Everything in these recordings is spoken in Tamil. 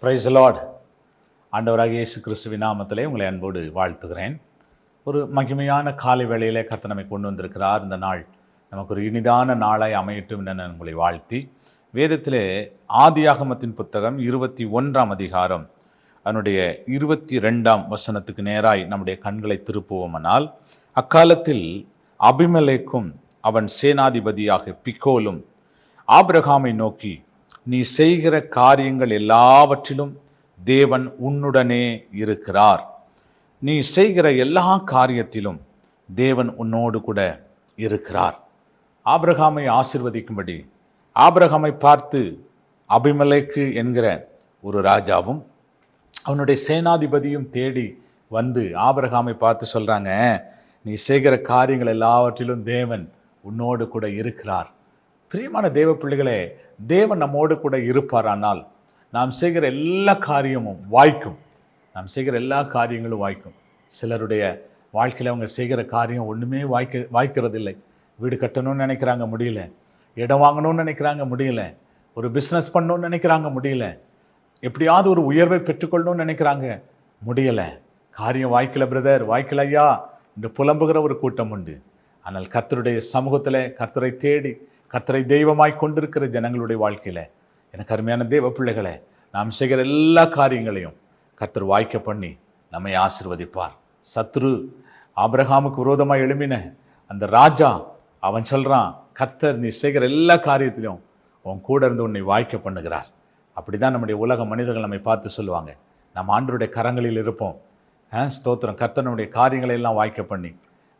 Price the Lord. ஆண்டவராகிய இயேசு கிறிஸ்துவின் நாமத்திலே உங்களை அன்போடு வாழ்த்துகிறேன். ஒரு மகிமையான காலை வேளையிலே கர்த்தர் நம்மை கொண்டு வந்திருக்கிறார். இந்த நாள் நமக்கு ஒரு இனிதான நாளாய் அமையட்டும் என நான் உங்களை வாழ்த்தி, வேதத்திலே ஆதியாகமத்தின் புத்தகம் 21ஆம் அதிகாரம் அதனுடைய 22ஆம் வசனத்துக்கு நேராய் நம்முடைய கண்களை திருப்புவோமானால், அக்காலத்தில் அபிமெலேக்கும் அவன் சேனாதிபதியாக பிக்கோலும் ஆபிரகாமை நோக்கி, நீ செய்கிற காரியங்கள் எல்லாவற்றிலும் தேவன் உன்னுடனே இருக்கிறார். நீ செய்கிற எல்லா காரியத்திலும் தேவன் உன்னோடு கூட இருக்கிறார். ஆபிரகாமை ஆசீர்வதிக்கும்படி ஆபிரகாமை பார்த்து அபிமெலேக்கு என்கிற ஒரு ராஜாவும் அவனுடைய சேனாதிபதியும் தேடி வந்து ஆபிரகாமை பார்த்து சொல்றாங்க, நீ செய்கிற காரியங்கள் எல்லாவற்றிலும் தேவன் உன்னோடு கூட இருக்கிறார். பிரியமான தேவ பிள்ளைகளே, தேவன் நம்மோடு கூட இருப்பாரானால் நாம் செய்கிற எல்லா காரியமும் வாய்க்கும். நாம் செய்கிற எல்லா காரியங்களும் வாய்க்கும். சிலருடைய வாழ்க்கையில் அவங்க செய்கிற காரியம் ஒன்றுமே வாய்க்கிறது இல்லை. வீடு கட்டணும்னு நினைக்கிறாங்க, முடியல. இடம் வாங்கணும்னு நினைக்கிறாங்க, முடியல. ஒரு பிஸ்னஸ் பண்ணணும்னு நினைக்கிறாங்க, முடியல. எப்படியாவது ஒரு உயர்வை பெற்றுக்கொள்ளணும்னு நினைக்கிறாங்க, முடியலை. காரியம் வாய்க்கல பிரதர், வாய்க்கல ஐயா என்று புலம்புகிற ஒரு கூட்டம் உண்டு. ஆனால் கர்த்தருடைய சமூகத்தில் கர்த்தரை தேடி கர்த்தரை தெய்வமாய் கொண்டிருக்கிற ஜனங்களுடைய வாழ்க்கையில், எனக்கு அருமையான தேவ பிள்ளைகளே, நாம் செய்கிற எல்லா காரியங்களையும் கர்த்தர் வாய்க்க பண்ணி நம்மை ஆசீர்வதிப்பார். சத்ரு ஆபிரகாமுக்கு விரோதமாக எழும்பின அந்த ராஜா, அவன் சொல்றான், கர்த்தர் நீ செய்கிற எல்லா காரியத்திலும் உன் கூட இருந்து உன்னை வாய்க்க பண்ணுகிறார். அப்படிதான் நம்முடைய உலக மனிதர்கள் நம்மை பார்த்து சொல்லுவாங்க. நம்ம ஆண்டவருடைய கரங்களில் இருப்போம். ஸ்தோத்திரம். கர்த்தர் நம்முடைய காரியங்களை எல்லாம் வாய்க்க பண்ணி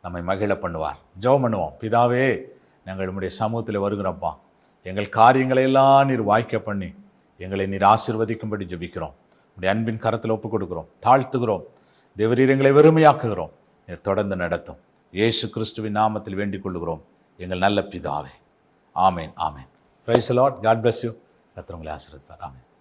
நம்மை மகிழ பண்ணுவார். ஜெபம் பண்ணுவோம். பிதாவே, நாங்கள் உம்முடைய சமூகத்தில் வருகிறோம்ப்பா. எங்கள் காரியங்களையெல்லாம் நீர் வாய்க்க பண்ணி எங்களை நீர் ஆசீர்வதிக்கும்படி ஜெபிக்கிறோம். உடைய அன்பின் கரத்தில் ஒப்புக் கொடுக்கிறோம், தாழ்த்துகிறோம். தேவரீர் எங்களை வெறுமையாக்குகிறோம். நீர் தொடர்ந்து நடத்தும். இயேசு கிறிஸ்துவின் நாமத்தில் வேண்டிக் கொள்ளுகிறோம் எங்கள் நல்ல பிதாவே. ஆமேன், ஆமேன். Praise the lord. God bless you. கர்த்தர் உங்களை ஆசீர்வதிப்பார். ஆமேன்.